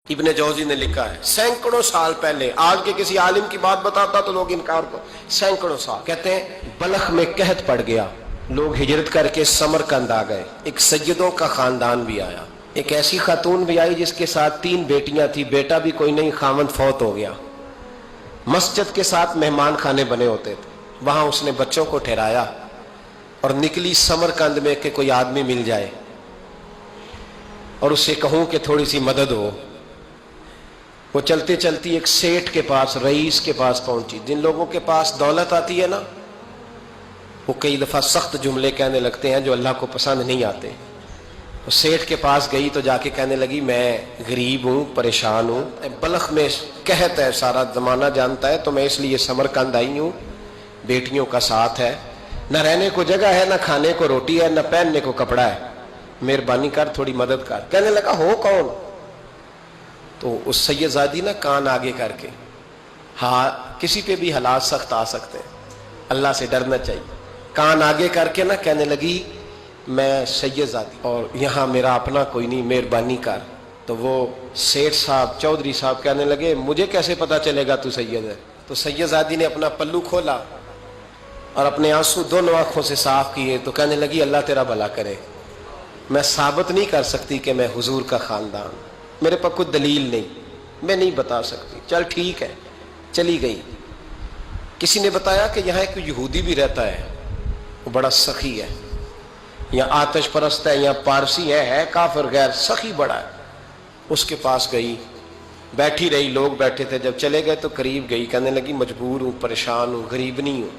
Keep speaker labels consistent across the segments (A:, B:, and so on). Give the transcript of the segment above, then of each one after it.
A: ابن جوزی نے لکھا ہے سینکڑوں سال پہلے، آج کے کسی عالم کی بات بتاتا تو لوگ انکار کو، سینکڑوں سال کہتے ہیں بلخ میں قحط پڑ گیا، لوگ ہجرت کر کے سمرقند آ گئے، ایک سیدوں کا خاندان بھی آیا، ایک ایسی خاتون بھی آئی جس کے ساتھ 3 بیٹیاں تھی، بیٹا بھی کوئی نہیں، خاوند فوت ہو گیا، مسجد کے ساتھ مہمان خانے بنے ہوتے تھے، وہاں اس نے بچوں کو ٹھہرایا اور نکلی سمرقند میں کہ کوئی آدمی مل جائے اور اس سے کہوں کہ تھوڑی سی مدد ہو۔ وہ چلتے چلتی ایک سیٹھ کے پاس، رئیس کے پاس پہنچی۔ جن لوگوں کے پاس دولت آتی ہے نا، وہ کئی دفعہ سخت جملے کہنے لگتے ہیں جو اللہ کو پسند نہیں آتے۔ وہ سیٹھ کے پاس گئی تو جا کے کہنے لگی میں غریب ہوں، پریشان ہوں، بلخ میں قحط ہے، سارا زمانہ جانتا ہے، تو میں اس لیے سمرقند آئی ہوں، بیٹیوں کا ساتھ ہے، نہ رہنے کو جگہ ہے، نہ کھانے کو روٹی ہے، نہ پہننے کو کپڑا ہے، مہربانی کر تھوڑی مدد کر۔ کہنے لگا ہو کون؟ تو اس سید زادی نا کان آگے کر کے، ہاں کسی پہ بھی حالات سخت آ سکتے ہیں، اللہ سے ڈرنا چاہیے، کان آگے کر کے نا کہنے لگی میں سید زادی اور یہاں میرا اپنا کوئی نہیں، مہربانی کر۔ تو وہ سیٹھ صاحب، چودھری صاحب کہنے لگے مجھے کیسے پتا چلے گا تو سید ہے؟ تو سید زادی نے اپنا پلو کھولا اور اپنے آنسو دونوں آنکھوں سے صاف کیے تو کہنے لگی اللہ تیرا بھلا کرے، میں ثابت نہیں کر سکتی کہ میں حضور کا خاندان، میرے پاس کوئی دلیل نہیں، میں نہیں بتا سکتی، چل ٹھیک ہے، چلی گئی۔ کسی نے بتایا کہ یہاں ایک یہودی بھی رہتا ہے، وہ بڑا سخی ہے، یا آتش پرست ہے، یا پارسی ہے کافر غیر، سخی بڑا ہے۔ اس کے پاس گئی، بیٹھی رہی، لوگ بیٹھے تھے، جب چلے گئے تو قریب گئی، کہنے لگی مجبور ہوں، پریشان ہوں، غریب نہیں ہوں۔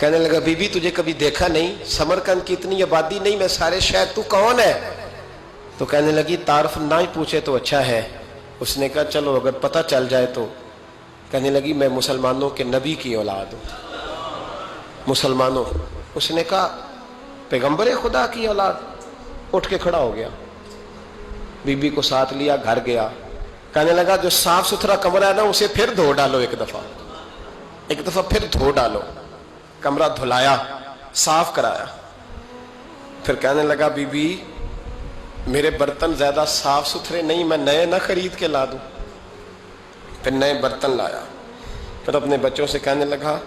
A: کہنے لگا بی بی تجھے کبھی دیکھا نہیں، سمرقند کی اتنی آبادی نہیں، میں سارے شہر، تو کون ہے؟ تو کہنے لگی تعارف نہ ہی پوچھے تو اچھا ہے۔ اس نے کہا چلو اگر پتہ چل جائے تو۔ کہنے لگی میں مسلمانوں کے نبی کی اولاد ہوں، مسلمانوں۔ اس نے کہا پیغمبر خدا کی اولاد؟ اٹھ کے کھڑا ہو گیا، بی بی کو ساتھ لیا، گھر گیا، کہنے لگا جو صاف ستھرا کمرہ ہے نا اسے پھر دھو ڈالو، ایک دفعہ پھر دھو ڈالو۔ کمرہ دھلایا، صاف کرایا، پھر کہنے لگا بی بی میرے برتن زیادہ صاف ستھرے نہیں، میں نئے نہ خرید کے لا دوں۔ پھر نئے برتن لایا، پھر اپنے بچوں سے کہنے لگا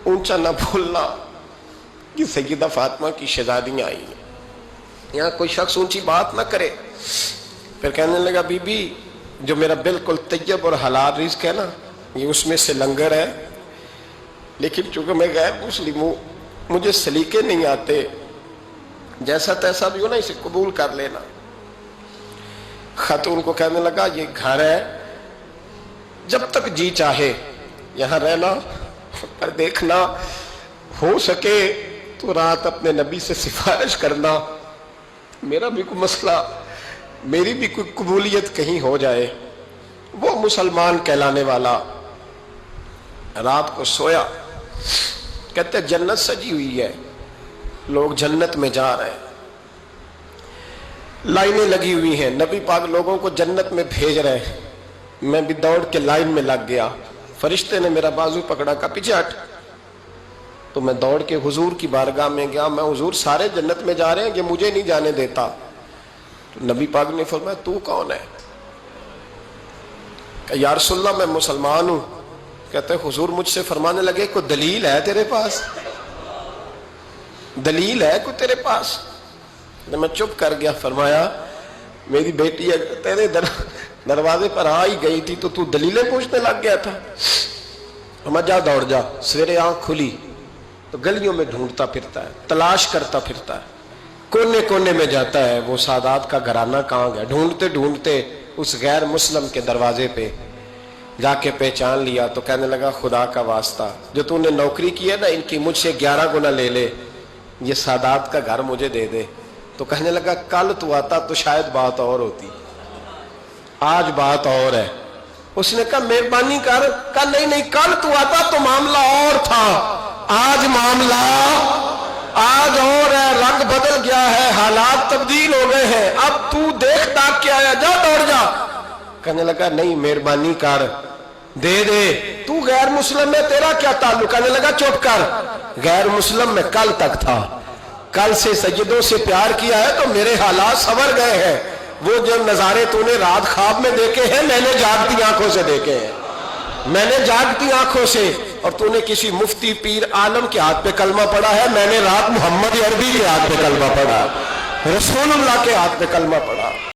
A: اونچا نہ بھولنا کہ سیدہ فاطمہ کی شہزادیاں آئی ہیں، یہاں کوئی شخص اونچی بات نہ کرے۔ پھر کہنے لگا بی بی جو میرا بالکل طیب اور حلال رزق ہے نا، یہ اس میں سے لنگر ہے، لیکن چونکہ میں غیر مسلم ہوں، مجھے سلیقے نہیں آتے، جیسا تیسا بھی ہو نا اسے قبول کر لینا۔ خاتون کو کہنے لگا یہ گھر ہے، جب تک جی چاہے یہاں رہنا، پر دیکھنا ہو سکے تو رات اپنے نبی سے سفارش کرنا، میرا بھی کوئی مسئلہ، میری بھی کوئی قبولیت کہیں ہو جائے۔ وہ مسلمان کہلانے والا رات کو سویا، کہتے جنت سجی ہوئی ہے، لوگ جنت میں جا رہے ہیں، لائنیں لگی ہوئی ہیں، نبی پاک لوگوں کو جنت میں بھیج رہے ہیں، میں بھی دوڑ کے لائن میں لگ گیا، فرشتے نے میرا بازو پکڑا، کہا پیچھے ہٹ، تو میں دوڑ کے حضور کی بارگاہ میں گیا، میں حضور سارے جنت میں جا رہے ہیں، یہ مجھے نہیں جانے دیتا۔ تو نبی پاک نے فرمایا تو کون ہے؟ کہ یا رسول اللہ میں مسلمان ہوں۔ کہتے حضور مجھ سے فرمانے لگے کوئی دلیل ہے تیرے پاس؟ دلیل ہے کوئی تیرے پاس؟ میں چپ کر گیا۔ فرمایا میری بیٹی تیرے دروازے پر آ ہی گئی تھی تو دلیلیں پوچھنے لگ گیا تھا؟ ہم جا دوڑ جا۔ سویرے آنکھ کھلی تو گلیوں میں ڈھونڈتا پھرتا ہے، تلاش کرتا پھرتا ہے، کونے کونے میں جاتا ہے وہ سادات کا گھرانہ کہاں گیا، ڈھونڈتے ڈھونڈتے اس غیر مسلم کے دروازے پہ جا کے پہچان لیا۔ تو کہنے لگا خدا کا واسطہ جو تو نے نوکری کی ہے نا ان کی مجھ سے 11 گنا لے لے، یہ سادات کا گھر مجھے دے دے۔ تو کہنے لگا کل تو آتا تو شاید بات اور ہوتی، آج بات اور ہے۔ اس نے کہا مہربانی کر، کہا نہیں کل تو آتا تو معاملہ اور تھا، آج معاملہ آج اور ہے، رنگ بدل گیا ہے، حالات تبدیل ہو گئے ہیں، اب تو دیکھ تاک کے آیا، جا دوڑ جا۔ کہنے لگا نہیں مہربانی کر، دے دے، تو غیر مسلم میں تیرا کیا تعلق؟ کہنے لگا چپ کر، غیر مسلم میں کل تک تھا، کل سے سیدوں سے پیار کیا ہے تو میرے حالات سنور گئے ہیں، وہ جو نظارے تو نے رات خواب میں دیکھے ہیں میں نے جاگتی آنکھوں سے دیکھے ہیں، میں نے جاگتی آنکھوں سے. اور تو نے کسی مفتی پیر عالم کے ہاتھ پہ کلمہ پڑھا ہے، میں نے رات محمد عربی کے ہاتھ پہ کلمہ پڑھا، رسول اللہ کے ہاتھ پہ کلمہ پڑھا.